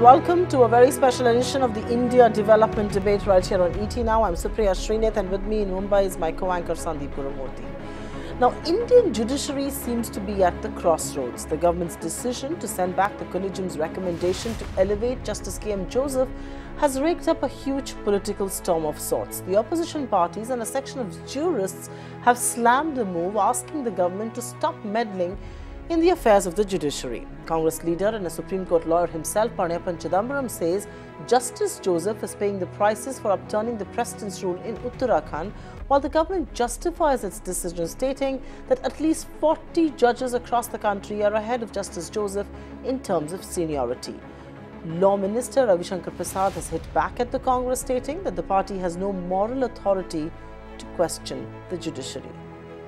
welcome to a very special edition of the India Development Debate right here on ET Now. I'm Supriya, Shrinate, and with me in Mumbai is my co-anchor Sandeep, Gurumurthi. Now, Indian judiciary seems to be at the crossroads. The government's decision to send back the collegium's recommendation to elevate Justice K.M. Joseph has raked up a huge political storm of sorts. The opposition parties and a section of jurists have slammed the move, asking the government to stop meddling in the affairs of the judiciary. Congress leader and a Supreme Court lawyer himself, Paniappan Chidambaram, says Justice Joseph is paying the prices for upturning the precedence rule in Uttarakhand, while the government justifies its decision, stating that at least 40 judges across the country are ahead of Justice Joseph in terms of seniority. Law Minister Ravi Shankar Prasad has hit back at the Congress, stating that the party has no moral authority to question the judiciary.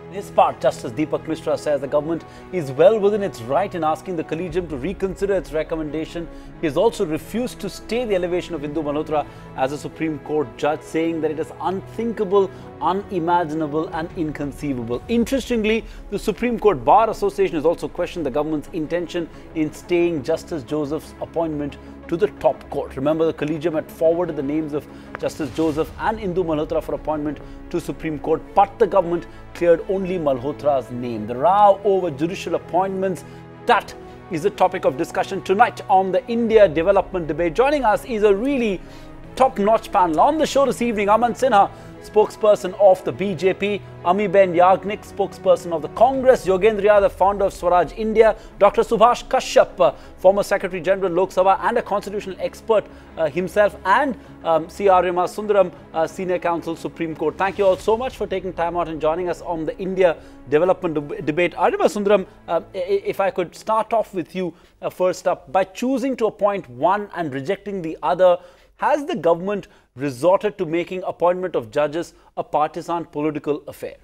In his part, Justice Deepak Mishra says the government is well within its right in asking the collegium to reconsider its recommendation. He has also refused to stay the elevation of Indu Malhotra as a Supreme Court judge, saying that it is unthinkable, unimaginable and inconceivable. Interestingly, the Supreme Court Bar Association has also questioned the government's intention in staying Justice Joseph's appointment to the top court. Remember, the collegium had forwarded the names of Justice Joseph and Indu Malhotra for appointment to Supreme Court, but the government cleared only Malhotra's name. The row over judicial appointments, that is the topic of discussion tonight on the India Development Debate. Joining us is a really top-notch panel. On the show this evening, Aman Sinha, spokesperson of the BJP, Amiben Yagnik, spokesperson of the Congress, Yogendriya, the founder of Swaraj India, Dr. Subhash Kashyap, former Secretary General Lok Sabha and a constitutional expert himself, and C. Arima Sundaram, Senior Counsel, Supreme Court. Thank you all so much for taking time out and joining us on the India Development Debate. Arima Sundaram, if I could start off with you first up, by choosing to appoint one and rejecting the other, has the government resorted to making appointment of judges a partisan political affair?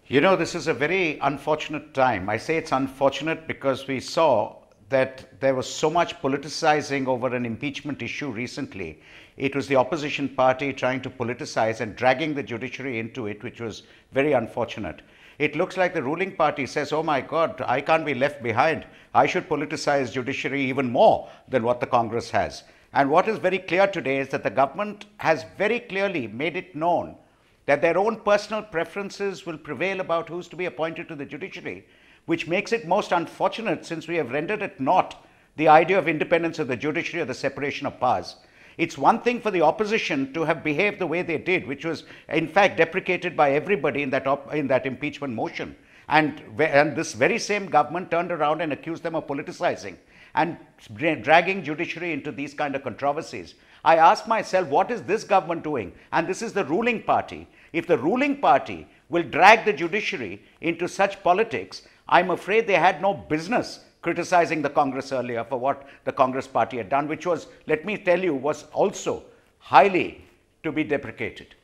You know, this is a very unfortunate time. I say it's unfortunate because we saw that there was so much politicizing over an impeachment issue recently. It was the opposition party trying to politicize and dragging the judiciary into it, which was very unfortunate. It looks like the ruling party says, oh my God, I can't be left behind. I should politicize judiciary even more than what the Congress has. And what is very clear today is that the government has very clearly made it known that their own personal preferences will prevail about who's to be appointed to the judiciary, which makes it most unfortunate since we have rendered it not the idea of independence of the judiciary or the separation of powers. It's one thing for the opposition to have behaved the way they did, which was in fact deprecated by everybody in that impeachment motion. And this very same government turned around and accused them of politicizing and dragging judiciary into these kind of controversies. I ask myself, what is this government doing? And this is the ruling party. If the ruling party will drag the judiciary into such politics, I'm afraid they had no business criticizing the Congress earlier for what the Congress party had done, which was, let me tell you, was also highly to be deprecated.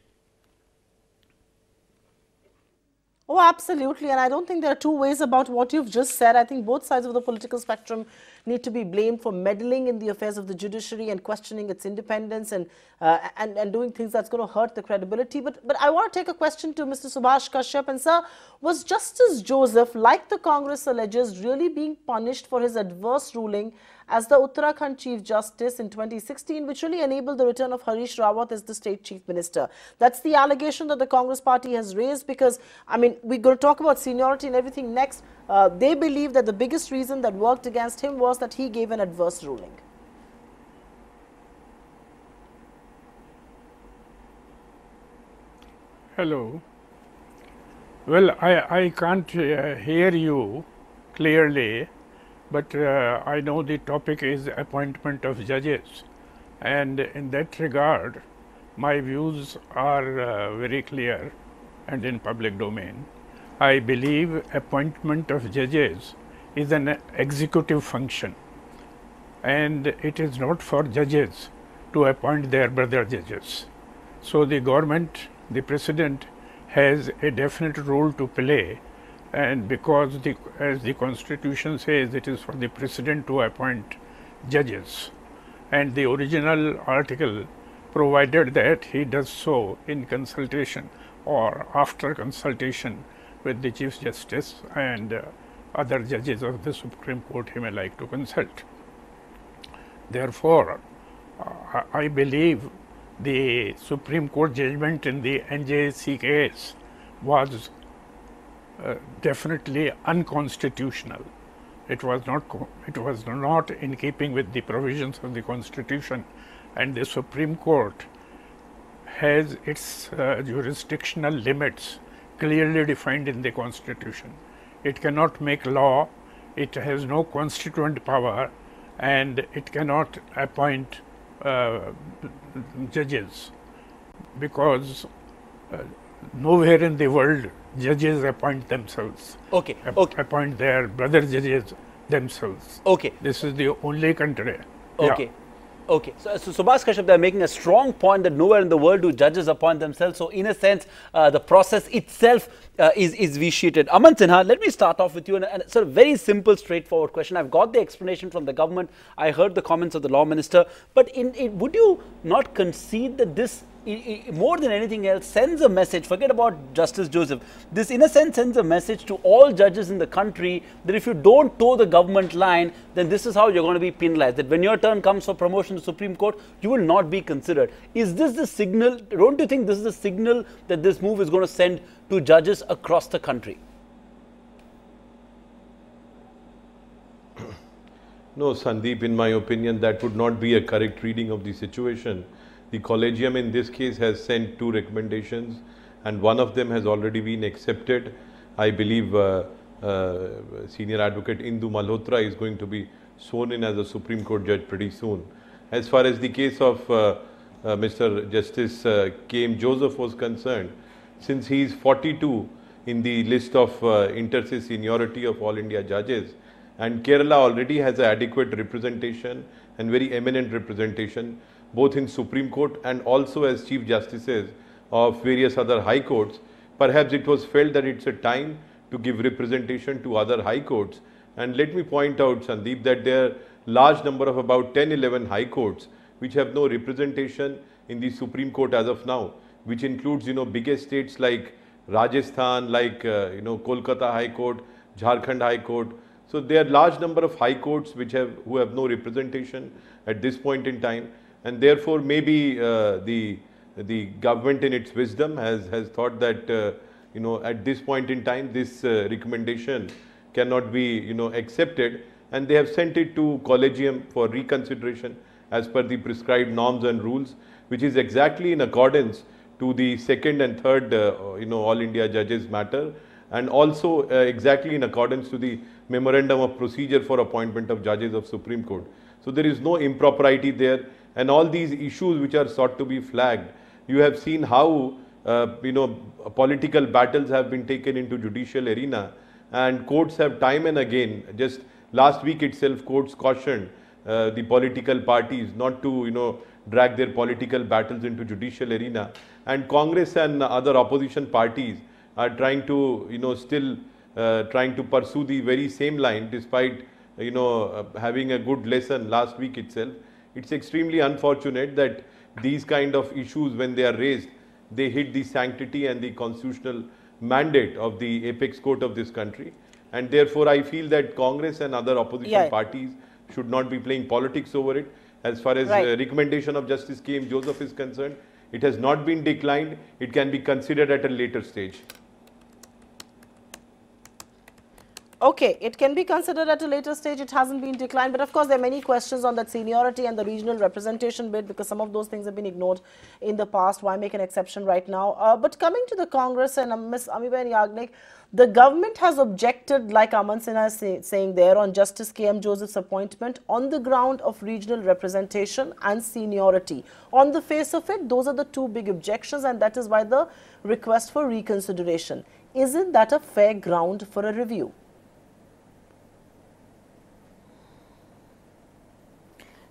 Oh, absolutely. And I don't think there are two ways about what you've just said. I think both sides of the political spectrum need to be blamed for meddling in the affairs of the judiciary and questioning its independence and doing things that's going to hurt the credibility. But I want to take a question to Mr. Subhash Kashyap. And sir, was Justice Joseph, like the Congress alleges, really being punished for his adverse ruling as the Uttarakhand Chief Justice in 2016, which really enabled the return of Harish Rawat as the State Chief Minister? That's the allegation that the Congress party has raised, because, I mean, we're going to talk about seniority and everything next. They believe that the biggest reason that worked against him was that he gave an adverse ruling. Hello. Well, I can't hear you clearly, but I know the topic is appointment of judges, and in that regard my views are very clear and in public domain. I believe appointment of judges is an executive function, and it is not for judges to appoint their brother judges. So the government, the president, has a definite role to play, and because as the constitution says, it is for the president to appoint judges, and the original article provided that he does so in consultation or after consultation with the Chief Justice and other judges of the Supreme Court he may like to consult. Therefore, I believe the Supreme Court judgment in the NJC case was definitely unconstitutional. It was not in keeping with the provisions of the Constitution, and the Supreme Court has its jurisdictional limits clearly defined in the Constitution. It cannot make law, it has no constituent power, and it cannot appoint judges, because nowhere in the world judges appoint themselves. Okay. Appoint their brother judges themselves. Okay. This is the only country. Okay. Yeah. Okay, so Subhash Kashyap, they're making a strong point that nowhere in the world do judges appoint themselves. So in a sense, the process itself is vitiated. Aman Sinha, let me start off with you. And it's a very simple, straightforward question. I've got the explanation from the government. I heard the comments of the law minister. But would you not concede that this, more than anything else, sends a message? Forget about Justice Joseph. This, in a sense, sends a message to all judges in the country that if you don't toe the government line, then this is how you're going to be penalized. That when your turn comes for promotion to Supreme Court, you will not be considered. Is this the signal? Don't you think this is the signal that this move is going to send to judges across the country? No, Sandeep, in my opinion, that would not be a correct reading of the situation. The collegium in this case has sent 2 recommendations, and one of them has already been accepted. I believe Senior Advocate Indu Malhotra is going to be sworn in as a Supreme Court judge pretty soon. As far as the case of Mr. Justice K.M. Joseph was concerned, since he is 42 in the list of inter se seniority of all India judges, and Kerala already has adequate representation and very eminent representation, both in Supreme Court and also as Chief Justices of various other High Courts, perhaps it was felt that it's a time to give representation to other High Courts. And let me point out, Sandeep, that there are large number of about 10-11 High Courts which have no representation in the Supreme Court as of now, which includes, biggest states like Rajasthan, like, Kolkata High Court, Jharkhand High Court. So there are large number of High Courts who have no representation at this point in time. And therefore, maybe the government in its wisdom has thought that, at this point in time, this recommendation cannot be, accepted, and they have sent it to collegium for reconsideration as per the prescribed norms and rules, which is exactly in accordance to the second and third, All India Judges matter, and also exactly in accordance to the memorandum of procedure for appointment of judges of Supreme Court. So there is no impropriety there. And all these issues which are sought to be flagged, you have seen how, political battles have been taken into judicial arena, and courts have time and again, just last week itself, courts cautioned the political parties not to, drag their political battles into judicial arena. And Congress and other opposition parties are trying to, still trying to pursue the very same line, despite, having a good lesson last week itself. It's extremely unfortunate that these kind of issues, when they are raised, they hit the sanctity and the constitutional mandate of the apex court of this country. And therefore, I feel that Congress and other opposition parties should not be playing politics over it. As far as recommendation of Justice K.M. Joseph is concerned, it has not been declined. It can be considered at a later stage. Okay, it can be considered at a later stage. It hasn't been declined. But of course, there are many questions on that seniority and the regional representation bit, because some of those things have been ignored in the past. Why make an exception right now? But coming to the Congress and Ms. Amiben Yagnik, the government has objected, like Aman Sinha is saying there, on Justice K.M. Joseph's appointment on the ground of regional representation and seniority. On the face of it, those are the 2 big objections, and that is why the request for reconsideration. Isn't that a fair ground for a review?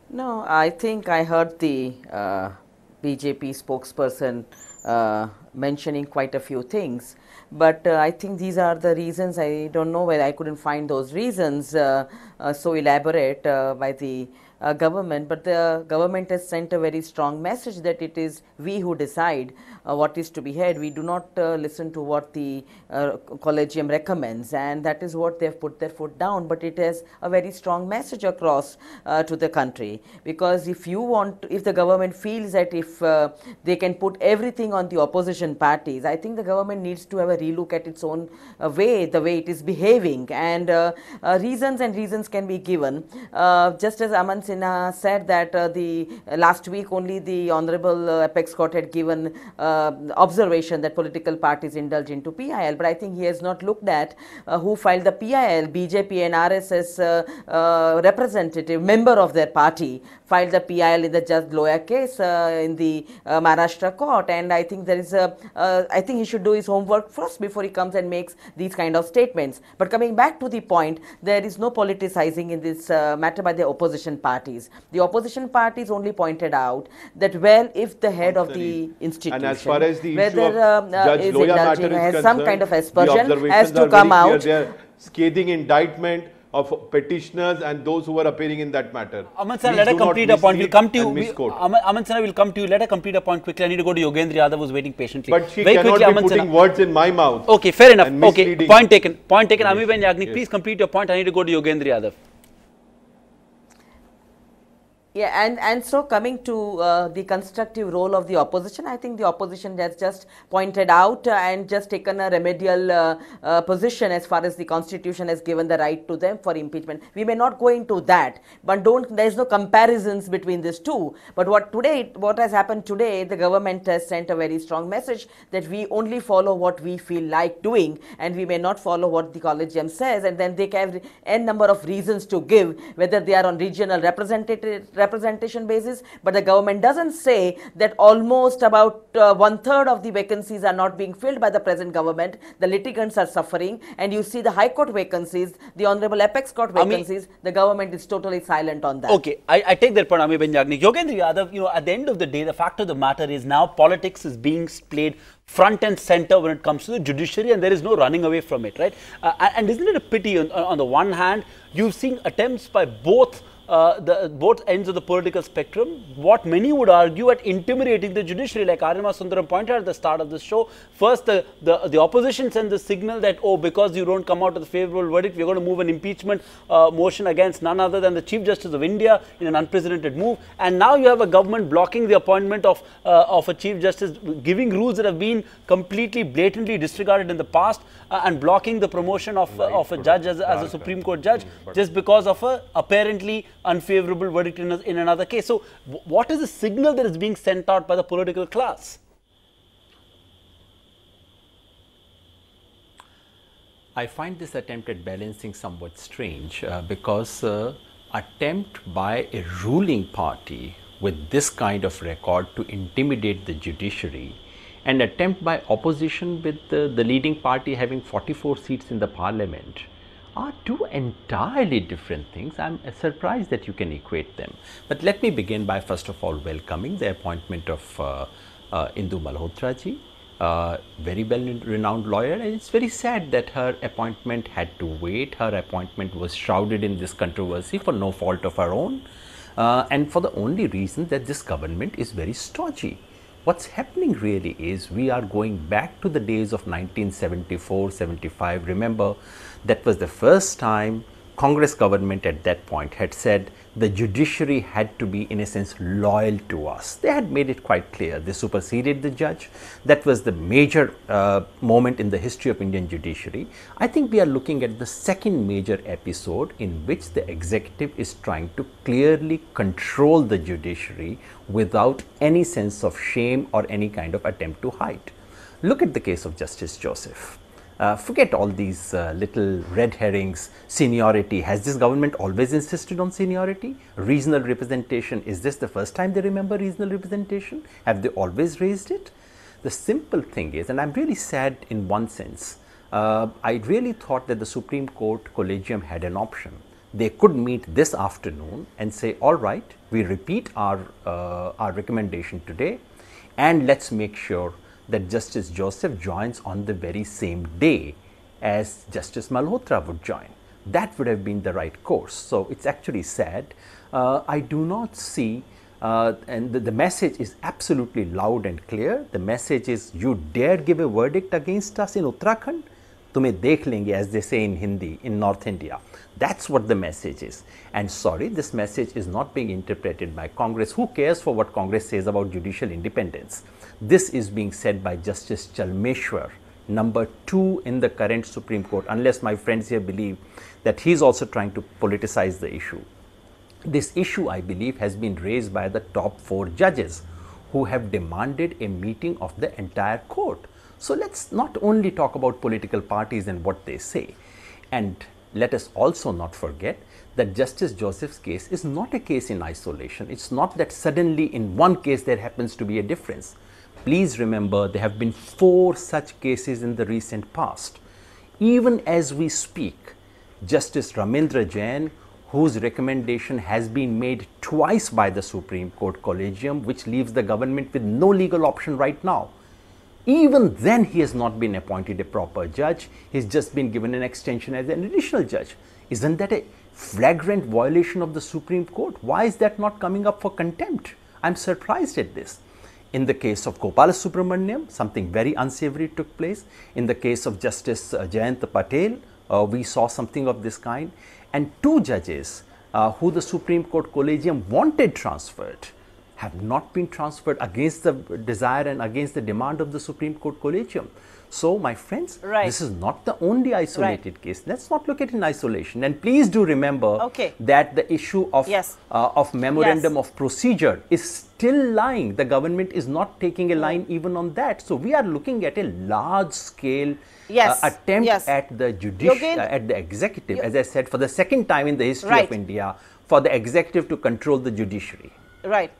No, I think I heard the BJP spokesperson mentioning quite a few things, but I think these are the reasons. I don't know whether I couldn't find those reasons so elaborate by the government, but the government has sent a very strong message that it is we who decide what is to be heard. We do not listen to what the collegium recommends, and that is what they have put their foot down. But it has a very strong message across to the country, because if the government feels that if they can put everything on the opposition parties, I think the government needs to have a relook at its own way, the way it is behaving, and reasons can be given. Just as Aman Sinha said that the last week only the Honorable Apex Court had given observation that political parties indulge into PIL, but I think he has not looked at who filed the PIL. BJP and RSS representative, member of their party, filed the PIL in the Judge Loya case in the Maharashtra court, and I think there is I think he should do his homework first before he comes and makes these kind of statements. But coming back to the point, there is no politicizing in this matter by the opposition parties. The opposition parties only pointed out that, well, if the head of the institution, and as far as the whether Judge is Loya indulging, matter is has some kind of aspersion, has to are come very out. Clear. They are scathing indictment of petitioners and those who were appearing in that matter. Aman Sinha, let her complete a point. We'll come to you. Misquote. Aman Sinha will come to you. Let her complete a point quickly. I need to go to Yogendra Yadav, who's waiting patiently. But she very cannot quickly, be putting words in my mouth. Okay, fair enough. Okay, point taken. Point taken. Yes. Amiben Yagnik, Yes. please complete your point. I need to go to Yogendra Yadav. Yeah, and so coming to the constructive role of the opposition, I think the opposition has just pointed out and just taken a remedial position as far as the constitution has given the right to them for impeachment. We may not go into that, but there is no comparisons between these two. But what has happened today, the government has sent a very strong message that we only follow what we feel like doing, and we may not follow what the collegium says, and then they have n number of reasons to give, whether they are on regional representation basis, but the government doesn't say that almost about 1/3 of the vacancies are not being filled by the present government. The litigants are suffering, and you see the High Court vacancies, the Honorable Apex Court vacancies, the government is totally silent on that. Okay, I take that point, Amiben Yagnik. Yogendra Yadav, at the end of the day, the fact of the matter is now politics is being played front and center when it comes to the judiciary, and there is no running away from it, right? And isn't it a pity, on the one hand, you've seen attempts by both ends of the political spectrum, what many would argue at intimidating the judiciary, like Arima Sundaram pointed out at the start of the show. First, the opposition sends the signal that, oh, because you don't come out with a favourable verdict, we're going to move an impeachment motion against none other than the Chief Justice of India in an unprecedented move. And now you have a government blocking the appointment of a Chief Justice, giving rules that have been completely blatantly disregarded in the past, and blocking the promotion of a judge as a Supreme Court judge just because of a apparently unfavorable verdict in another case. So what is the signal that is being sent out by the political class? I find this attempt at balancing somewhat strange because attempt by a ruling party with this kind of record to intimidate the judiciary, and attempt by opposition with the leading party having 44 seats in the parliament are two entirely different things. I'm surprised that you can equate them. But let me begin by first of all welcoming the appointment of Indu Malhotra ji, very well-renowned lawyer, and it's very sad that her appointment had to wait. Her appointment was shrouded in this controversy for no fault of her own, and for the only reason that this government is very stodgy. What's happening really is we are going back to the days of 1974-75. Remember, that was the first time Congress government at that point had said the judiciary had to be, in a sense, loyal to us. They had made it quite clear. They superseded the judge. That was the major moment in the history of Indian judiciary. I think we are looking at the second major episode in which the executive is trying to clearly control the judiciary without any sense of shame or any kind of attempt to hide. Look at the case of Justice Joseph. Forget all these little red herrings. Seniority. Has this government always insisted on seniority? Regional representation. Is this the first time they remember regional representation? Have they always raised it? The simple thing is, and I'm really sad in one sense, I really thought that the Supreme Court collegium had an option. They could meet this afternoon and say, all right, we repeat our recommendation today, and let's make sure that Justice Joseph joins on the very same day as Justice Malhotra would join. That would have been the right course. So it's actually sad I do not see, and the message is absolutely loud and clear. The message is, you dare give a verdict against us in Uttarakhand? Tumhe dekh lenge, as they say in Hindi, in North India. That's what the message is. And sorry, this message is not being interpreted by Congress. Who cares for what Congress says about judicial independence? This is being said by Justice Chalmeshwar, number 2 in the current Supreme Court, unless my friends here believe that he is also trying to politicize the issue. This issue, I believe, has been raised by the top 4 judges who have demanded a meeting of the entire court. So let's not only talk about political parties and what they say. And let us also not forget that Justice Joseph's case is not a case in isolation. It's not that suddenly in one case there happens to be a difference. Please remember, there have been 4 such cases in the recent past. Even as we speak, Justice Ramendra Jain, whose recommendation has been made twice by the Supreme Court collegium, which leaves the government with no legal option right now. Even then, he has not been appointed a proper judge. He's just been given an extension as an additional judge. Isn't that a flagrant violation of the Supreme Court? Why is that not coming up for contempt? I'm surprised at this. In the case of Gopala Subramaniam, something very unsavory took place. In the case of Justice Jayant Patel, we saw something of this kind. And 2 judges who the Supreme Court collegium wanted transferred have not been transferred against the desire and against the demand of the Supreme Court collegium. So, my friends, this is not the only isolated case. Let's not look at it in isolation. And please do remember that the issue of memorandum of procedure is still lying. The government is not taking a line even on that. So, we are looking at a large scale attempt at the judicial, at the executive, as I said, for the second time in the history of India, for the executive to control the judiciary. Right.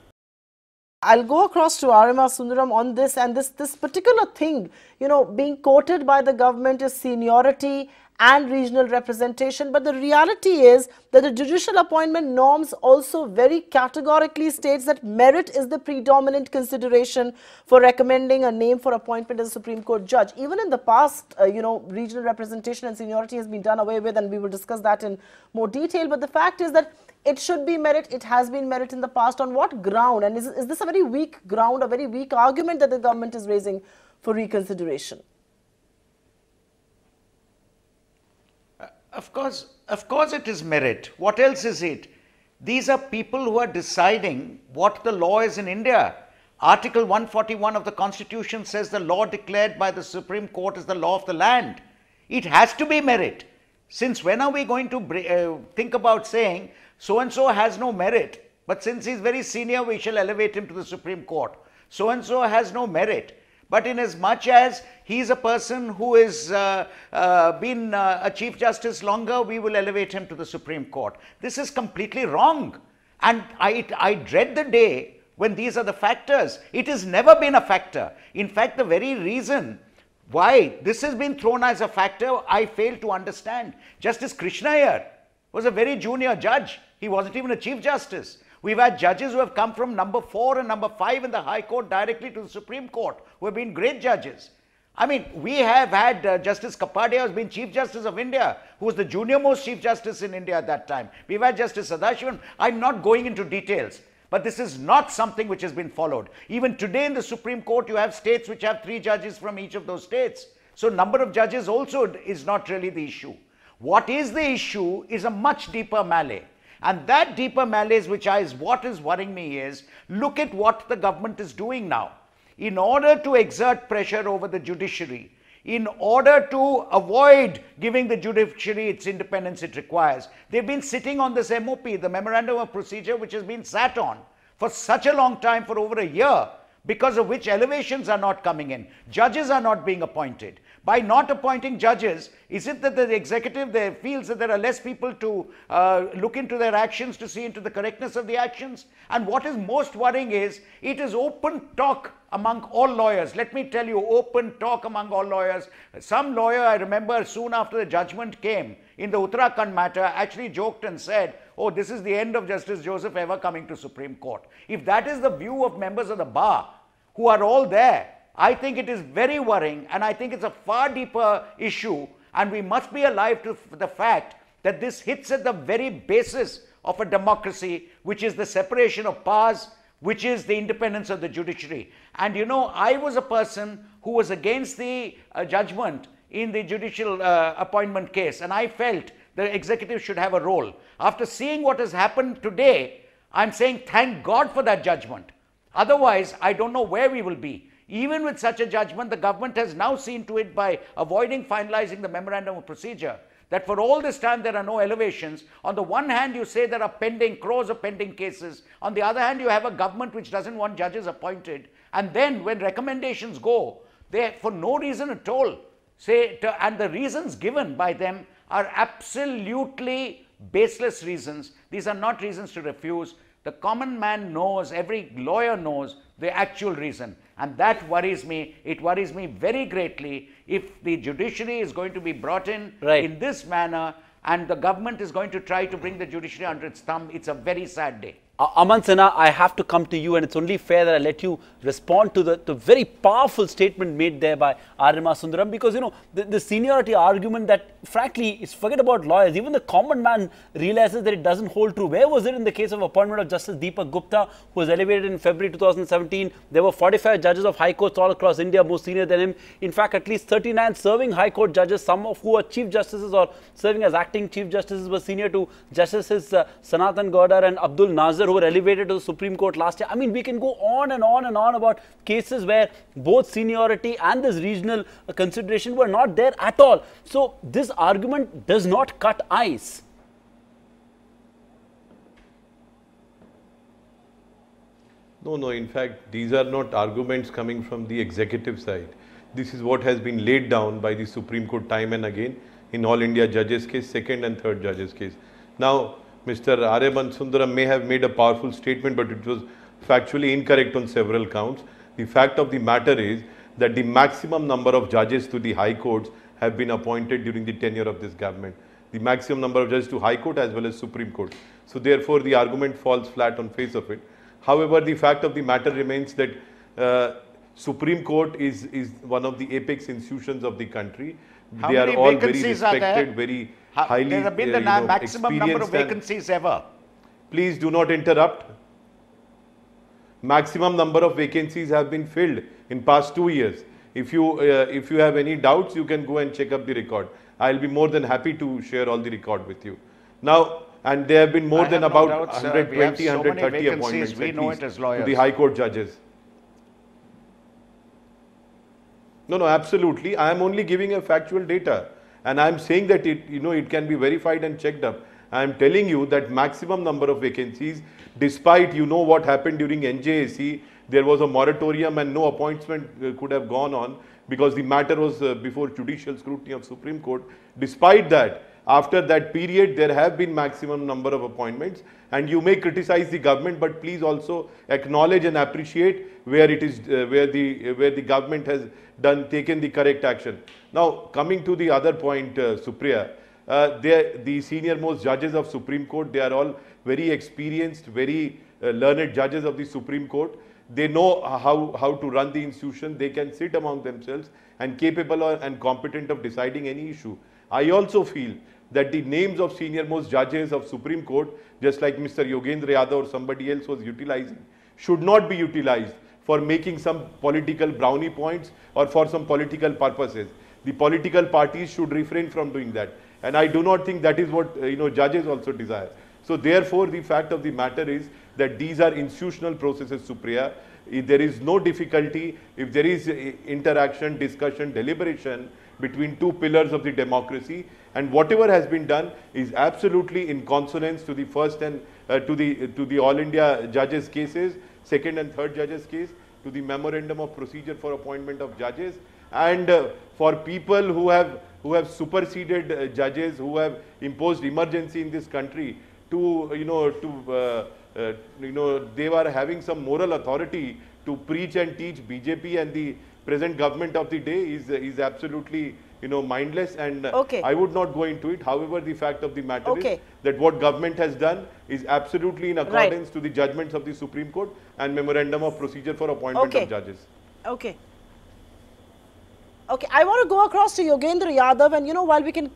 I'll go across to Arima Sundaram on this, and this particular thing, you know, being quoted by the government is seniority and regional representation, but the reality is that the judicial appointment norms also very categorically states that merit is the predominant consideration for recommending a name for appointment as a Supreme Court judge. Even in the past, you know, regional representation and seniority has been done away with, and we will discuss that in more detail, but the fact is that it should be merit. It has been merit in the past. On what ground? And is this a very weak ground, a very weak argument that the government is raising for reconsideration? Of course it is merit. What else is it? These are people who are deciding what the law is in India. Article 141 of the Constitution says the law declared by the Supreme Court is the law of the land. It has to be merit. Since when are we going to think about saying so-and-so has no merit, but since he's very senior, we shall elevate him to the Supreme Court. So-and-so has no merit, but in as much as he's a person who has been a Chief Justice longer, we will elevate him to the Supreme Court. This is completely wrong. And I dread the day when these are the factors. It has never been a factor. In fact, the very reason why this has been thrown as a factor, I fail to understand. Justice Krishna Iyer was a very junior judge. He wasn't even a Chief Justice. We've had judges who have come from number 4 and number 5 in the High Court directly to the Supreme Court, who have been great judges. I mean, we have had Justice Kapadia, who's been Chief Justice of India, who was the junior most Chief Justice in India at that time. We've had Justice Sadashivan. I'm not going into details, but this is not something which has been followed. Even today in the Supreme Court, you have states which have 3 judges from each of those states. So number of judges also is not really the issue. What is the issue is a much deeper mallet. And that deeper malaise, which is what is worrying me, is look at what the government is doing now. In order to exert pressure over the judiciary, in order to avoid giving the judiciary its independence it requires, they've been sitting on this MOP, the Memorandum of Procedure, which has been sat on for such a long time, for over a year, because of which elevations are not coming in. Judges are not being appointed. By not appointing judges, is it that the executive there feels that there are less people to look into their actions, to see into the correctness of the actions? And what is most worrying is, it is open talk among all lawyers. Let me tell you, open talk among all lawyers. Some lawyer, I remember, soon after the judgment came in the Uttarakhand matter, actually joked and said, oh, this is the end of Justice Joseph ever coming to Supreme Court. If that is the view of members of the bar, who are all there, I think it is very worrying, and I think it's a far deeper issue, and we must be alive to the fact that this hits at the very basis of a democracy, which is the separation of powers, which is the independence of the judiciary. And you know, I was a person who was against the judgment in the judicial appointment case, and I felt the executive should have a role. After seeing what has happened today, I'm saying thank God for that judgment. Otherwise, I don't know where we will be. Even with such a judgment, the government has now seen to it by avoiding finalizing the memorandum of procedure that for all this time there are no elevations. On the one hand, you say there are pending, crores of pending cases. On the other hand, you have a government which doesn't want judges appointed. And then when recommendations go, they for no reason at all say, and the reasons given by them are absolutely baseless reasons. These are not reasons to refuse. The common man knows, every lawyer knows the actual reason. And that worries me. It worries me very greatly if the judiciary is going to be brought in in this manner and the government is going to try to bring the judiciary under its thumb. It's a very sad day. Aman Sinha, I have to come to you, and it's only fair that I let you respond to the very powerful statement made there by Arima Sundaram, because, you know, the seniority argument that, frankly, is forget about lawyers, even the common man realizes that it doesn't hold true. Where was it in the case of appointment of Justice Deepak Gupta, who was elevated in February 2017? There were 45 judges of high courts all across India, more senior than him. In fact, at least 39 serving high court judges, some of who are chief justices or serving as acting chief justices, were senior to Justices Sanatan Gowda and Abdul Nazar, who were elevated to the Supreme Court last year. I mean, we can go on and on and on about cases where both seniority and this regional consideration were not there at all. So this argument does not cut ice. No, in fact, these are not arguments coming from the executive side. This is what has been laid down by the Supreme Court time and again in All India Judges case, second and third judges case. Now, Mr. Aryaman Sundaram may have made a powerful statement, but it was factually incorrect on several counts. The fact of the matter is that the maximum number of judges to the High Courts have been appointed during the tenure of this government. The maximum number of judges to High Court as well as Supreme Court. So therefore, the argument falls flat on face of it. However, the fact of the matter remains that Supreme Court is one of the apex institutions of the country. They are all very respected, very highly there have been the maximum number of vacancies ever. Please do not interrupt. Maximum number of vacancies have been filled in past 2 years. If you have any doubts, you can go and check up the record. I'll be more than happy to share all the record with you. Now, and there have been more than about 120, 130 appointments we know it as lawyers. to the High Court judges. No, absolutely. I am only giving a factual data. And I am saying that it can be verified and checked up. I am telling you that maximum number of vacancies, despite what happened during NJAC, there was a moratorium and no appointment could have gone on because the matter was before judicial scrutiny of Supreme Court. Despite that, after that period, there have been maximum number of appointments, and you may criticize the government, but please also acknowledge and appreciate where it is where the government has taken the correct action. Now, coming to the other point, Supriya, the senior most judges of Supreme Court, they are all very experienced, very learned judges of the Supreme Court. They know how to run the institution. They can sit among themselves and capable and competent of deciding any issue. I also feel that the names of senior most judges of Supreme Court, just like Mr. Yogendra Yadav or somebody else was utilizing, should not be utilized for making some political brownie points or for some political purposes. The political parties should refrain from doing that. And I do not think that is what judges also desire. So therefore, the fact of the matter is that these are institutional processes, Supriya. If there is no difficulty, if there is interaction, discussion, deliberation between two pillars of the democracy, and whatever has been done is absolutely in consonance to the first and to the All India judges cases, second and third judges case, to the memorandum of procedure for appointment of judges, and for people who have superseded judges, who have imposed emergency in this country, they were having some moral authority to preach and teach BJP and the present government of the day is absolutely mindless, and I would not go into it. However, the fact of the matter is that what government has done is absolutely in accordance to the judgments of the Supreme Court and memorandum of procedure for appointment of judges. Okay, I want to go across to Yogendra Yadav, and while we can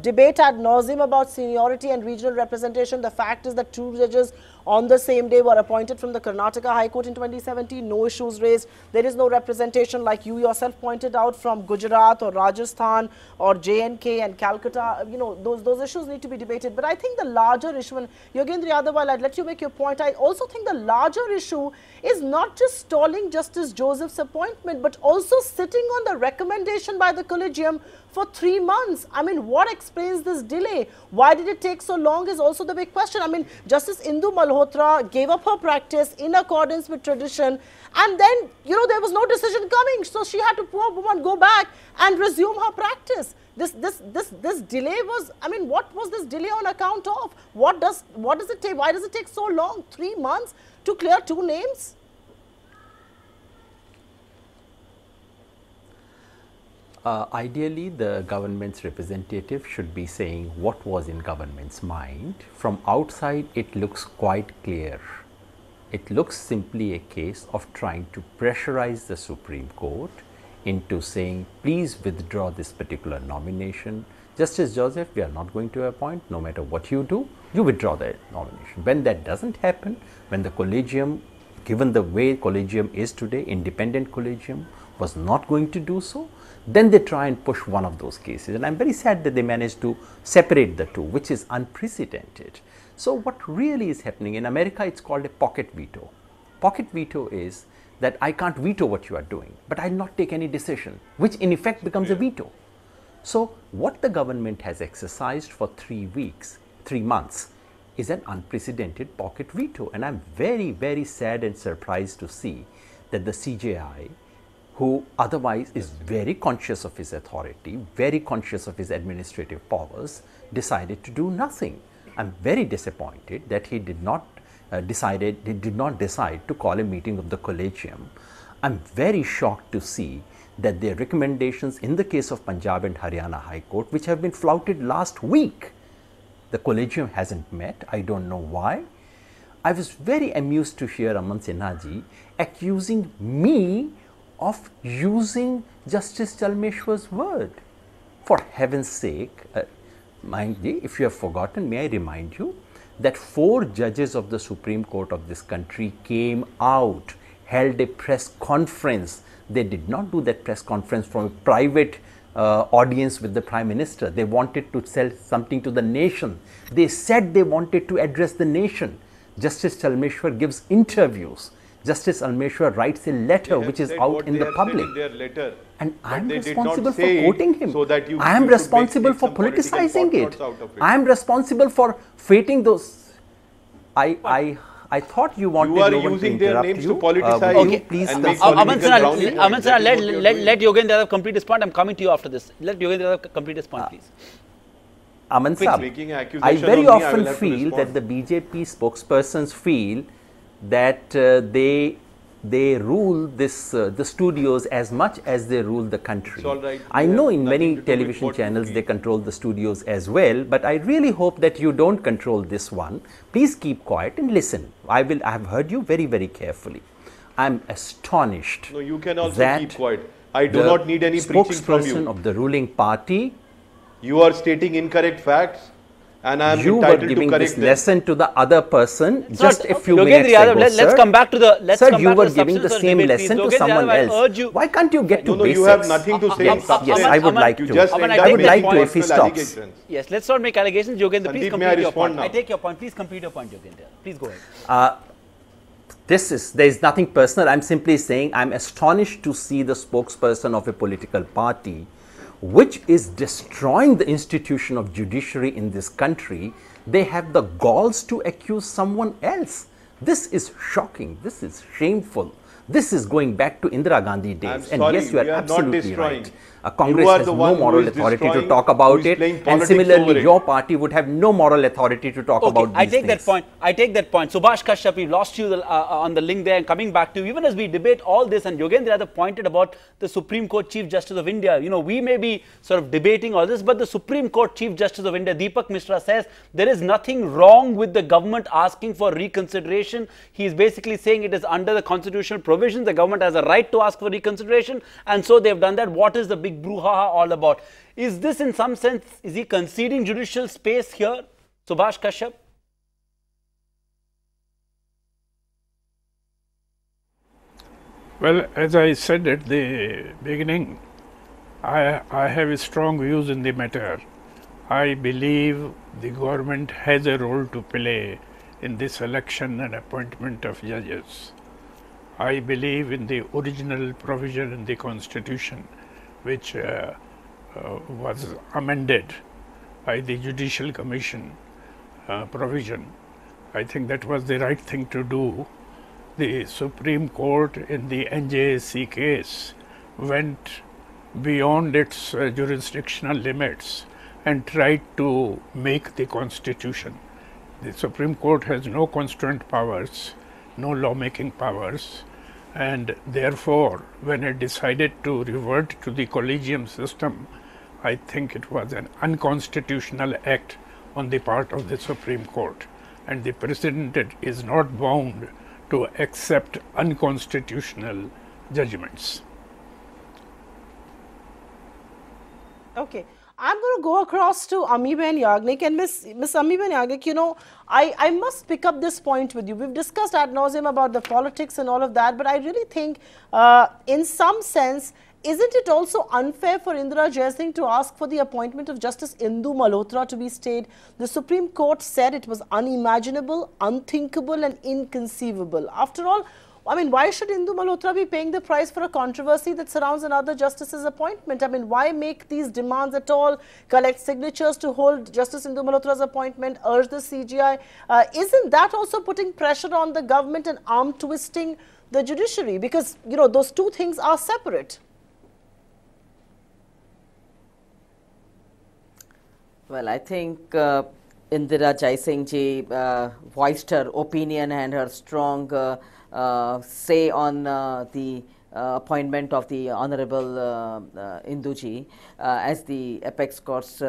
debate ad nauseum about seniority and regional representation, the fact is that 2 judges on the same day were appointed from the Karnataka High Court in 2017, no issues raised. There is no representation, like you yourself pointed out, from Gujarat or Rajasthan or J&K and Calcutta. Those issues need to be debated. But I think the larger issue, and Yogendra Yadav, while I'd let you make your point, I also think the larger issue is not just stalling Justice Joseph's appointment, but also sitting on the recommendation by the collegium for 3 months. I mean, what explains this delay? Why did it take so long is also the big question. I mean, Justice Indu Malhotra gave up her practice in accordance with tradition, and then, there was no decision coming. So she had to, poor woman, go back and resume her practice. This delay was, I mean, what was this delay on account of? What does it take? Why does it take so long? 3 months to clear 2 names? Ideally, the government's representative should be saying what was in government's mind. From outside, it looks quite clear. It looks simply a case of trying to pressurize the Supreme Court into saying, please withdraw this particular nomination. Justice Joseph, we are not going to appoint, no matter what you do, you withdraw the nomination. When that doesn't happen, when the collegium, given the way collegium is today, independent collegium, was not going to do so, then they try and push one of those cases. And I'm very sad that they managed to separate the two, which is unprecedented. So what really is happening in America, it's called a pocket veto. Pocket veto is that I can't veto what you are doing, but I'll not take any decision, which in effect becomes a veto. So what the government has exercised for 3 months, is an unprecedented pocket veto. And I'm very, very sad and surprised to see that the CJI, who otherwise is very conscious of his authority, very conscious of his administrative powers, decided to do nothing. I'm very disappointed that he did not decide to call a meeting of the collegium. I'm very shocked to see that their recommendations in the case of Punjab and Haryana High Court, which have been flouted last week, the collegium hasn't met. I don't know why. I was very amused to hear Aman Sinha ji accusing me of using Justice Chalmeshwar's word. For heaven's sake, mind you, if you have forgotten, may I remind you that 4 judges of the Supreme Court of this country came out, held a press conference. They did not do that press conference from a private audience with the Prime Minister. They wanted to sell something to the nation. They said they wanted to address the nation. Justice Chalmeshwar gives interviews. Justice Almeshwar writes a letter which is out in the public, and I am responsible for quoting him. So I am responsible for politicizing it. I am responsible for fating those. I thought you wanted you are no one using to their names you. to politicize. Okay, please. Aman Sinha, let Yogendra Yadav complete his point. I'm coming to you after this. Let Yogendra Yadav complete his point, please. Aman Sahab, I very often feel that the BJP spokespersons feel that they rule the studios as much as they rule the country. Right. I know in many television channels they control the studios as well, but I really hope that you don't control this one. Please keep quiet and listen. I have heard you very, very carefully. I'm astonished. No, you can also keep quiet. I do not need any preaching from you. Spokesperson of the ruling party. You are stating incorrect facts, and I am you entitled were giving to correct this lesson to the other person just a few Yogendra minutes Yadav, ago, let's come back to the. Sir, you were giving the same lesson to someone else. Why can't you get to basics? You have nothing to say. Yes, I would like to. I would like to if he stops. Yes, let's not make allegations. Yogendra, please complete your point. Now? I take your point. Please complete your point, Yogendra. Please go ahead. There is nothing personal. I'm simply saying I'm astonished to see the spokesperson of a political party which is destroying the institution of judiciary in this country. They have the galls to accuse someone else. This is shocking. This is shameful. This is going back to Indira Gandhi days. And yes, you are absolutely right. Congress has no moral authority to talk about it, and similarly your party would have no moral authority to talk about these I take that point. I take that point. Subhash Kashyap, we lost you on the link there, and coming back to you, even as we debate all this, and Yogendra Yadav pointed about the Supreme Court Chief Justice of India. You know, we may be sort of debating all this, but the Supreme Court Chief Justice of India, Deepak Mishra, says there is nothing wrong with the government asking for reconsideration. He is basically saying it is under the constitutional provisions. The government has a right to ask for reconsideration, and so they have done that. What is the big big brouhaha all about? Is this in some sense, is he conceding judicial space here, Subhash Kashyap? Well, as I said at the beginning, I have strong views in the matter. I believe the government has a role to play in the selection and appointment of judges. I believe in the original provision in the Constitution, which was amended by the Judicial Commission provision. I think that was the right thing to do. The Supreme Court in the NJSC case went beyond its jurisdictional limits and tried to make the Constitution. The Supreme Court has no constituent powers, no lawmaking powers, and therefore, when it decided to revert to the collegium system, I think it was an unconstitutional act on the part of the Supreme Court, and the President is not bound to accept unconstitutional judgments. Okay. I'm going to go across to Amiben Yagnik, and Miss Amiben Yagnik, you know, I must pick up this point with you. We've discussed ad nauseum about the politics and all of that, but I really think in some sense, isn't it also unfair for Indira Jaising to ask for the appointment of Justice Indu Malhotra to be stayed? The Supreme Court said it was unimaginable, unthinkable and inconceivable. After all, I mean, why should Indu Malhotra be paying the price for a controversy that surrounds another justice's appointment? I mean, why make these demands at all? Collect signatures to hold Justice Indu Malhotra's appointment, urge the CGI. Isn't that also putting pressure on the government and arm twisting the judiciary? Because, you know, those two things are separate. Well, I think Indira Jaising ji voiced her opinion and her strong say on the appointment of the Honorable Induji as the apex court's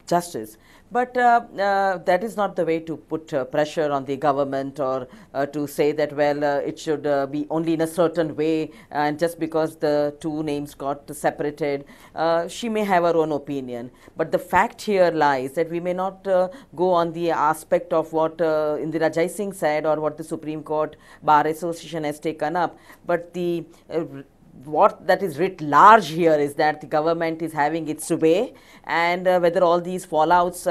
justice. But that is not the way to put pressure on the government or to say that, well, it should be only in a certain way, and just because the two names got separated, she may have her own opinion. But the fact here lies that we may not go on the aspect of what Indira Jaising said or what the Supreme Court Bar Association has taken up, but the what that is writ large here is that the government is having its way, and whether all these fallouts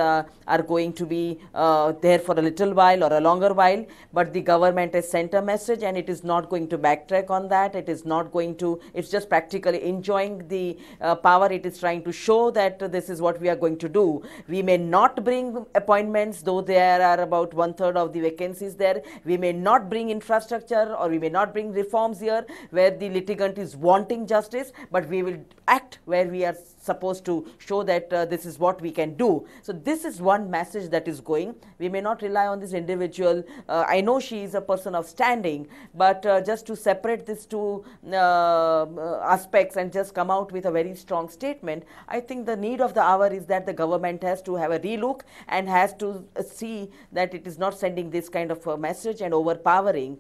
are going to be there for a little while or a longer while, but the government has sent a message and it is not going to backtrack on that. It is not going to, it's just practically enjoying the power. It is trying to show that this is what we are going to do. We may not bring appointments, though there are about 1/3 of the vacancies there. We may not bring infrastructure or we may not bring reforms here where the litigant is wanting justice, but we will act where we are supposed to show that this is what we can do. So this is one message that is going. We may not rely on this individual. I know she is a person of standing, but just to separate these two aspects and just come out with a very strong statement, I think the need of the hour is that the government has to have a relook and has to see that it is not sending this kind of a message and overpowering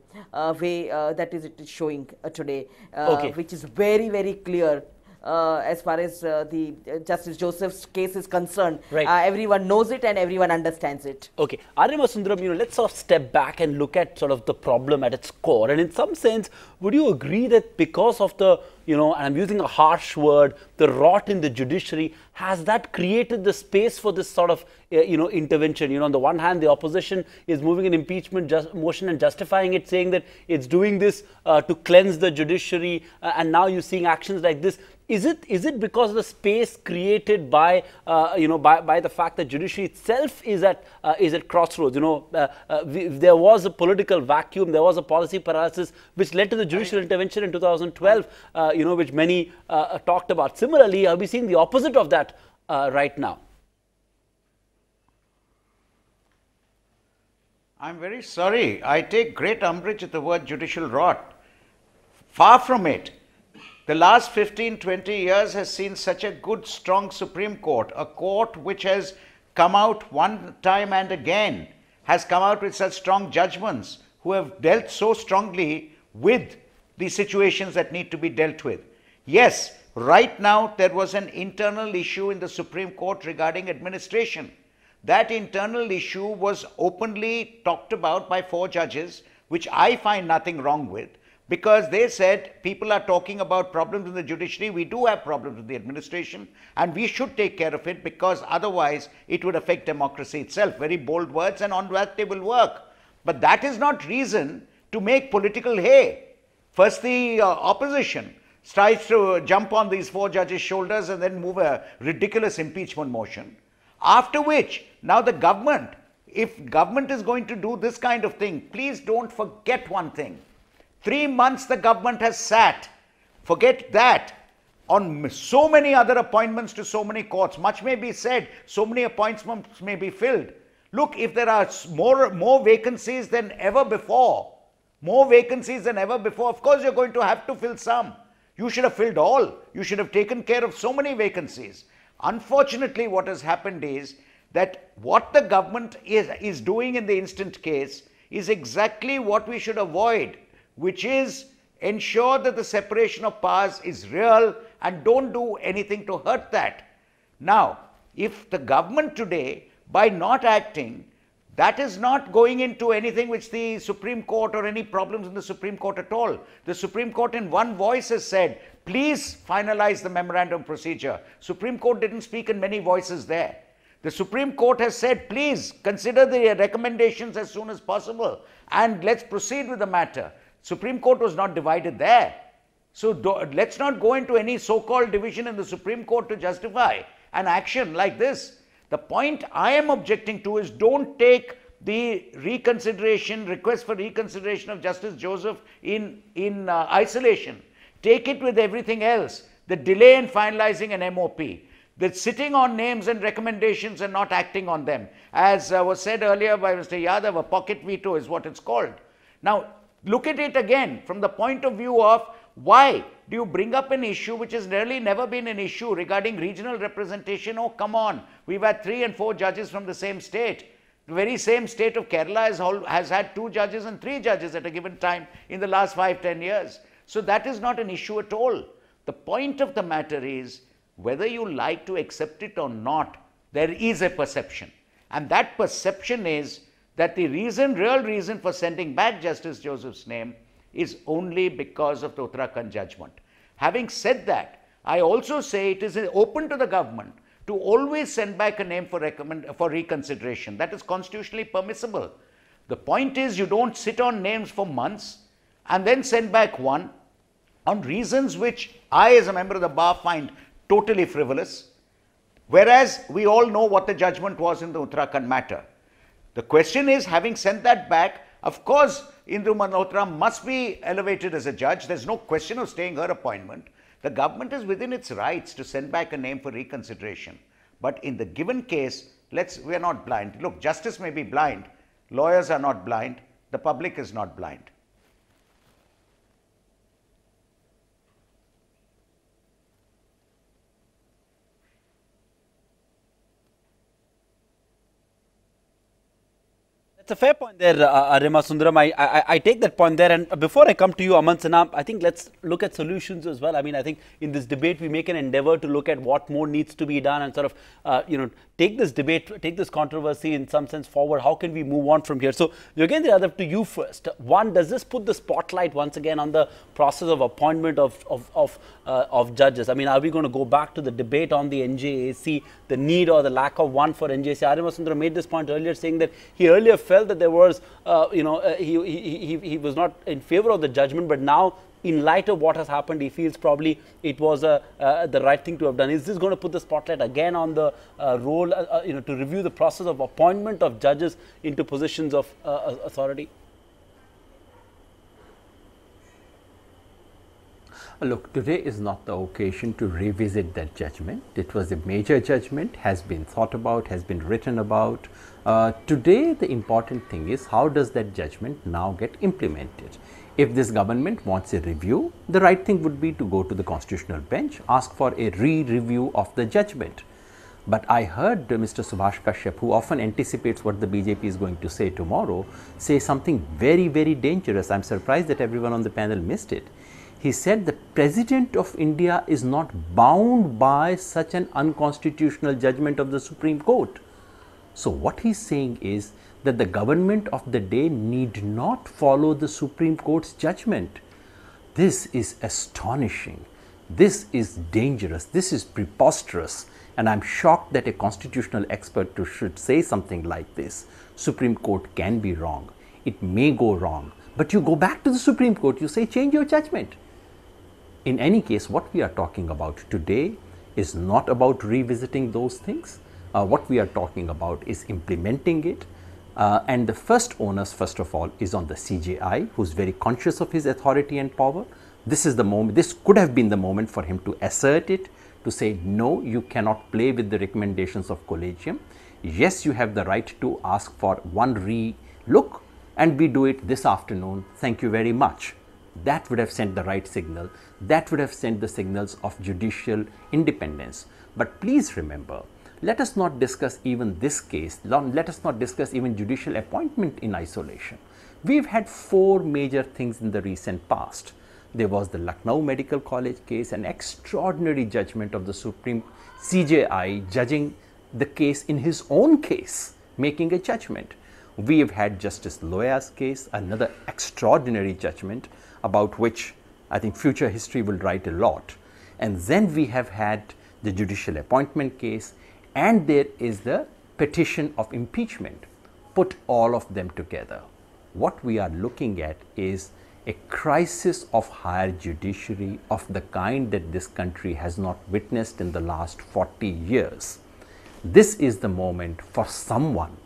way that is it is showing today, which is very, very clear. As far as the Justice Joseph's case is concerned, everyone knows it and everyone understands it. Okay, Arima Sundaram, let's sort of step back and look at sort of the problem at its core. And in some sense, would you agree that because of the, and I'm using a harsh word, the rot in the judiciary, has that created the space for this sort of, intervention? On the one hand, the opposition is moving an impeachment motion and justifying it, saying that it's doing this to cleanse the judiciary, and now you're seeing actions like this. Is it because of the space created by by the fact that judiciary itself is at crossroads? There was a political vacuum, there was a policy paralysis which led to the judicial intervention in 2012, which many talked about. Similarly, are we seeing the opposite of that right now? I'm very sorry. I take great umbrage at the word judicial rot. Far from it. The last 15, 20 years has seen such a good, strong Supreme Court, a court which has come out one time and again, has come out with such strong judgments, who have dealt so strongly with the situations that need to be dealt with. Yes, right now there was an internal issue in the Supreme Court regarding administration. That internal issue was openly talked about by 4 judges, which I find nothing wrong with, because they said people are talking about problems in the judiciary. We do have problems with the administration and we should take care of it, because otherwise it would affect democracy itself. Very bold words, and on that they will work. But that is not reason to make political hay. First the opposition tries to jump on these 4 judges' shoulders and then move a ridiculous impeachment motion. After which, now the government, if government is going to do this kind of thing, please don't forget one thing. 3 months the government has sat, forget that, on so many other appointments to so many courts. Much may be said, so many appointments may be filled. Look, if there are more vacancies than ever before, of course you're going to have to fill some. You should have filled all. You should have taken care of so many vacancies. Unfortunately, what has happened is that what the government is doing in the instant case is exactly what we should avoid, which is ensure that the separation of powers is real and don't do anything to hurt that. Now, if the government today, by not acting, that is not going into anything which the Supreme Court or any problems in the Supreme Court at all. The Supreme Court in one voice has said, please finalize the memorandum procedure. Supreme Court didn't speak in many voices there. The Supreme Court has said, please consider the recommendations as soon as possible and let's proceed with the matter. Supreme Court was not divided there. So let's not go into any so-called division in the Supreme Court to justify an action like this. The point I am objecting to is, don't take the request for reconsideration of Justice Joseph in isolation. Take it with everything else. The delay in finalizing an MOP, the sitting on names and recommendations and not acting on them. As was said earlier by Mr. Yadav, a pocket veto is what it's called. Now, look at it again from the point of view of, why do you bring up an issue which has really never been an issue regarding regional representation? Oh, come on. We've had 3 and 4 judges from the same state. The very same state of Kerala has had 2 judges and 3 judges at a given time in the last 5-10 years. So that is not an issue at all. The point of the matter is, whether you like to accept it or not, there is a perception. And that perception is that the real reason for sending back Justice Joseph's name is only because of the Uttarakhand judgment. Having said that, I also say it is open to the government to always send back a name for reconsideration. That is constitutionally permissible. The point is, you don't sit on names for months and then send back one on reasons which I, as a member of the bar, find totally frivolous, whereas we all know what the judgment was in the Uttarakhand matter. The question is, having sent that back, of course, Indu Malhotra must be elevated as a judge. There's no question of staying her appointment. The government is within its rights to send back a name for reconsideration. But in the given case, we are not blind. Look, justice may be blind. Lawyers are not blind. The public is not blind. It's a fair point there, Arima Sundaram. I take that point there. And before I come to you, Aman Sinha, I think let's look at solutions as well. I mean, I think in this debate, we make an endeavor to look at what more needs to be done and sort of, take this debate, take this controversy in some sense forward. How can we move on from here? So, Yogendra Yadav, to you first. One, does this put the spotlight once again on the process of appointment of judges? I mean, are we going to go back to the debate on the NJAC, the need or the lack of one for NJAC? Arima Sundaram made this point earlier, saying that he earlier felt that there was, he was not in favor of the judgment, but now, in light of what has happened, he feels probably it was the right thing to have done. Is this going to put the spotlight again on the role, to review the process of appointment of judges into positions of authority? Look, today is not the occasion to revisit that judgment. It was a major judgment, has been thought about, has been written about. Today, the important thing is, how does that judgment now get implemented? If this government wants a review, the right thing would be to go to the constitutional bench, ask for a re-review of the judgment. But I heard Mr. Subhash Kashyap, who often anticipates what the BJP is going to say tomorrow, say something very, very dangerous. I'm surprised that everyone on the panel missed it. He said the President of India is not bound by such an unconstitutional judgment of the Supreme Court. So what he's saying is that the government of the day need not follow the Supreme Court's judgment. This is astonishing. This is dangerous. This is preposterous. And I'm shocked that a constitutional expert should say something like this. Supreme Court can be wrong. It may go wrong. But you go back to the Supreme Court, you say change your judgment. In any case, what we are talking about today is not about revisiting those things. What we are talking about is implementing it. And the first onus, first of all, is on the CJI, who's very conscious of his authority and power. This is the moment, this could have been the moment for him to assert it, to say, no, you cannot play with the recommendations of collegium. Yes, you have the right to ask for one re-look, and we do it this afternoon. Thank you very much. That would have sent the right signal. That would have sent the signals of judicial independence. But please remember, let us not discuss even this case. Let us not discuss even judicial appointment in isolation. We've had 4 major things in the recent past. There was the Lucknow Medical College case, an extraordinary judgment of the Supreme CJI judging the case in his own case, making a judgment. We have had Justice Loya's case, another extraordinary judgment about which I think future history will write a lot. And then we have had the judicial appointment case, and there is the petition of impeachment. Put all of them together. What we are looking at is a crisis of higher judiciary of the kind that this country has not witnessed in the last 40 years. This is the moment for someone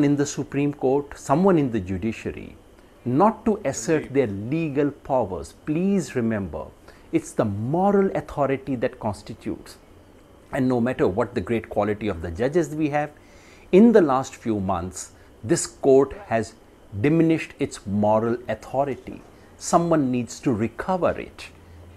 in the Supreme Court, someone in the judiciary, not to assert their legal powers. Please remember, it's the moral authority that constitutes. And no matter what the great quality of the judges we have, in the last few months, this court has diminished its moral authority. Someone needs to recover it.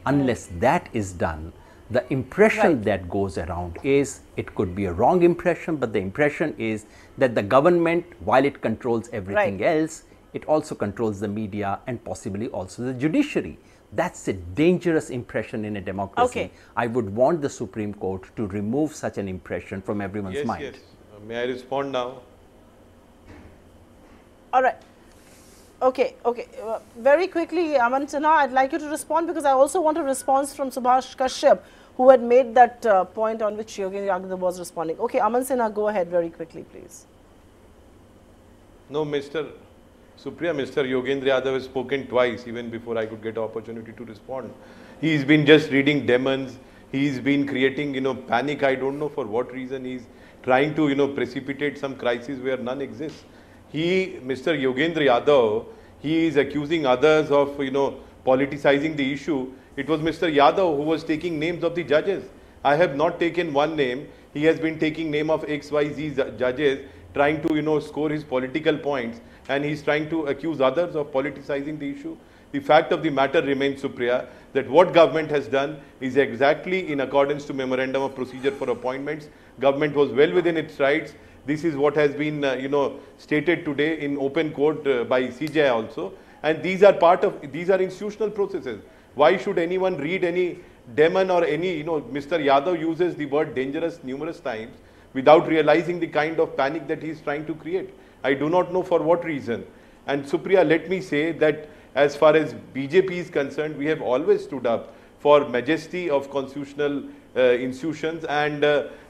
Unless that is done, the impression that goes around is, it could be a wrong impression, but the impression is that the government, while it controls everything else, it also controls the media and possibly also the judiciary. That's a dangerous impression in a democracy. I would want the Supreme Court to remove such an impression from everyone's mind. Yes. May I respond now? All right. Okay. Very quickly, Aman Sinha, I'd like you to respond, because I also want a response from Subhash Kashyap, who had made that point on which Yogendra Yadav was responding. Okay, Aman Sinha, go ahead very quickly, please. No, Mr. Supriya, Mr. Yogendra Yadav has spoken twice, even before I could get an opportunity to respond. He's been just reading demons. He's been creating, panic. I don't know for what reason. He's trying to, precipitate some crisis where none exists. Mr. Yogendra Yadav, he is accusing others of, politicizing the issue. It was Mr. Yadav who was taking names of the judges. I have not taken one name. He has been taking name of XYZ judges, trying to, score his political points, and he's trying to accuse others of politicizing the issue. The fact of the matter remains, Supriya, that what government has done is exactly in accordance to Memorandum of Procedure for Appointments. Government was well within its rights. This is what has been, stated today in open court by CJI also. And these are institutional processes. Why should anyone read any demon or any, Mr. Yadav uses the word dangerous numerous times without realizing the kind of panic that he is trying to create. I do not know for what reason. And Supriya, let me say that as far as BJP is concerned, we have always stood up for majesty of constitutional institutions, and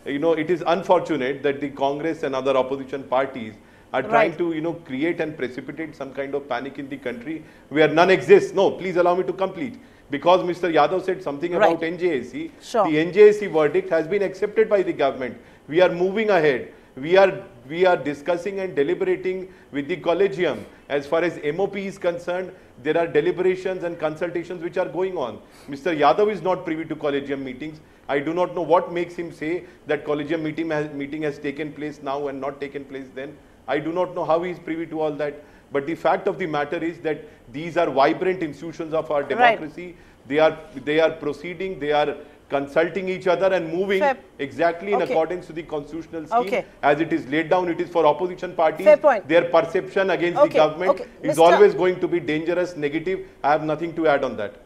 it is unfortunate that the Congress and other opposition parties are trying to create and precipitate some kind of panic in the country where none exists. No, please allow me to complete. Because Mr. Yadav said something about NJAC, the NJAC verdict has been accepted by the government. We are moving ahead. We are discussing and deliberating with the collegium. As far as MOP is concerned, there are deliberations and consultations which are going on. Mr. Yadav is not privy to collegium meetings. I do not know what makes him say that collegium meeting has taken place now and not taken place then. I do not know how he is privy to all that. But the fact of the matter is that these are vibrant institutions of our democracy. They are proceeding, they are consulting each other and moving exactly in accordance to the constitutional scheme as it is laid down. It is for opposition parties. Their perception against the government is always going to be dangerous, negative. I have nothing to add on that.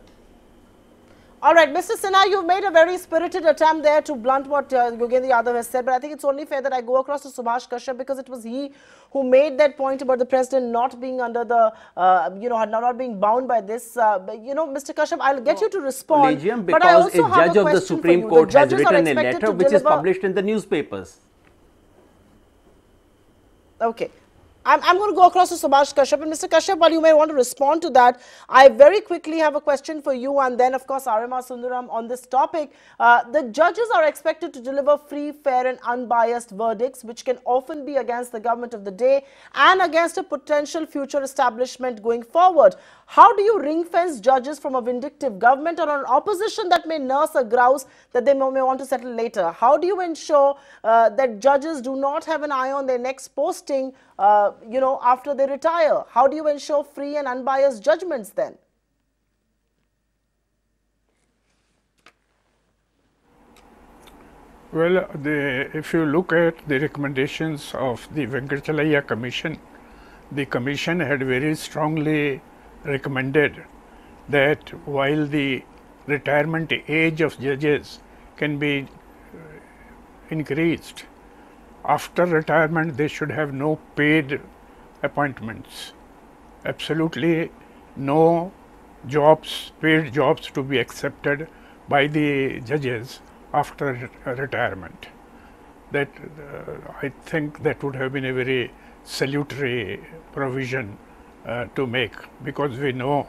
All right, Mr. Sinha, you've made a very spirited attempt there to blunt what Yogendra Yadav has said, but I think it's only fair that I go across to Subhash Kashyap because it was he who made that point about the president not being under the, not being bound by this. Mr. Kashyap, I'll get you to respond. Collegium, but I because also a judge of the Supreme Court has written a letter which is published in the newspapers. Okay. I'm going to go across to Subhash Kashyap. And Mr. Kashyap, while you may want to respond to that, I very quickly have a question for you and then, of course, Arima Sundaram on this topic. The judges are expected to deliver free, fair and unbiased verdicts, which can often be against the government of the day and against a potential future establishment going forward. How do you ring-fence judges from a vindictive government or an opposition that may nurse a grouse that they may want to settle later? How do you ensure that judges do not have an eye on their next posting after they retire? How do you ensure free and unbiased judgments then? Well, if you look at the recommendations of the Venkatachalaya Commission, the Commission had very strongly recommended that while the retirement age of judges can be increased, after retirement they should have no paid appointments, absolutely no jobs, paid jobs to be accepted by the judges after retirement. That I think that would have been a very salutary provision to make, because we know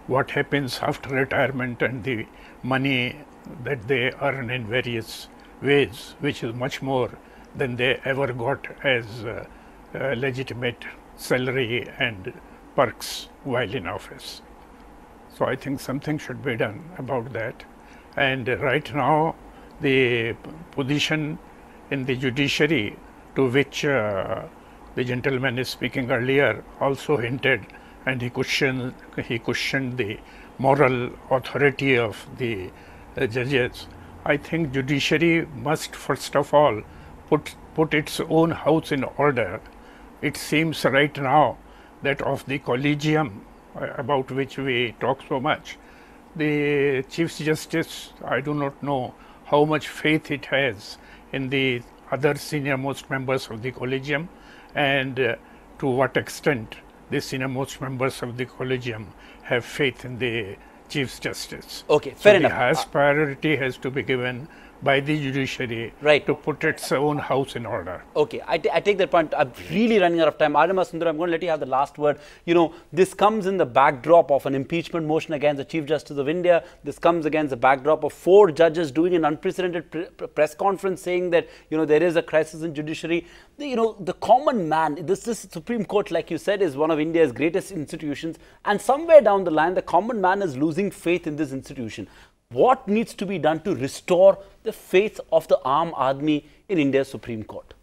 what happens after retirement and the money that they earn in various ways, which is much more than they ever got as legitimate salary and perks while in office. So I think something should be done about that. And right now the position in the judiciary, to which the gentleman is speaking earlier, also hinted, and he questioned the moral authority of the judges. I think judiciary must first of all put its own house in order. It seems right now that of the collegium about which we talk so much, the Chief Justice, I do not know how much faith it has in the other senior most members of the collegium, and to what extent the senior most members of the collegium have faith in the Chief Justice. Okay, fair enough. The highest priority has to be given by the judiciary to put its own house in order. Okay, I take that point. I'm really running out of time. Arima Sundar, I'm going to let you have the last word. You know, this comes in the backdrop of an impeachment motion against the Chief Justice of India. This comes against the backdrop of 4 judges doing an unprecedented press conference saying that, there is a crisis in judiciary. The common man, this Supreme Court, like you said, is one of India's greatest institutions. And somewhere down the line, the common man is losing faith in this institution. What needs to be done to restore the faith of the Aam Aadmi in India's Supreme Court?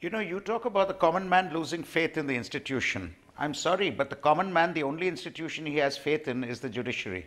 You talk about the common man losing faith in the institution. I'm sorry, but the common man, the only institution he has faith in is the judiciary.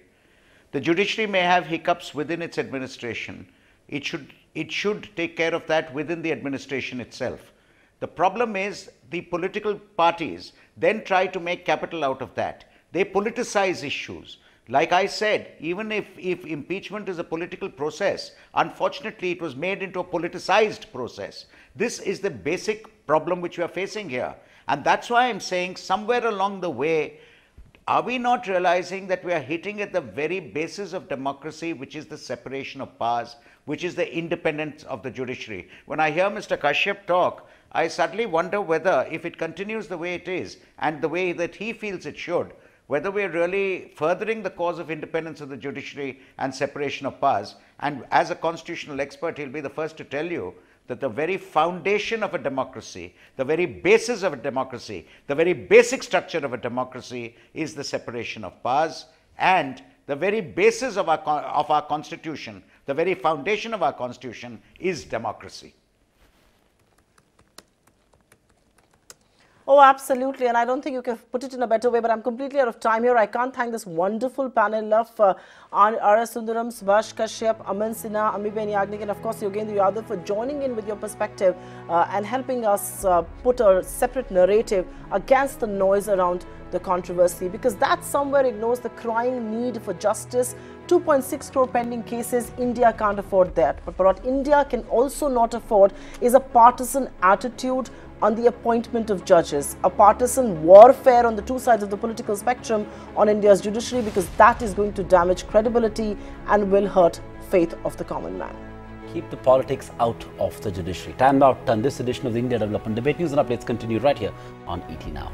The judiciary may have hiccups within its administration. It should take care of that within the administration itself. The problem is the political parties then try to make capital out of that. They politicize issues. Like I said, even if impeachment is a political process, unfortunately it was made into a politicized process. This is the basic problem which we are facing here. And that's why I'm saying somewhere along the way, are we not realizing that we are hitting at the very basis of democracy, which is the separation of powers, which is the independence of the judiciary? When I hear Mr. Kashyap talk, I suddenly wonder whether, if it continues the way it is and the way that he feels it should, whether we are really furthering the cause of independence of the judiciary and separation of powers. And as a constitutional expert, he'll be the first to tell you that the very foundation of a democracy, the very basis of a democracy, the very basic structure of a democracy is the separation of powers, and the very basis of our constitution, the very foundation of our constitution is democracy. Oh, absolutely. And I don't think you can put it in a better way, but I'm completely out of time here. I can't thank this wonderful panel of R.S. Sundaram, Subhash Kashyap, Aman Sinha, Amibeni Yagnik, and of course, Yogendra Yadav for joining in with your perspective and helping us put a separate narrative against the noise around the controversy, because that somewhere ignores the crying need for justice. 2.6 crore pending cases, India can't afford that. But what India can also not afford is a partisan attitude on the appointment of judges, a partisan warfare on the two sides of the political spectrum on India's judiciary, because that is going to damage credibility and will hurt faith of the common man. Keep the politics out of the judiciary. Time out on this edition of the India Development Debate. News and updates continue right here on ET Now.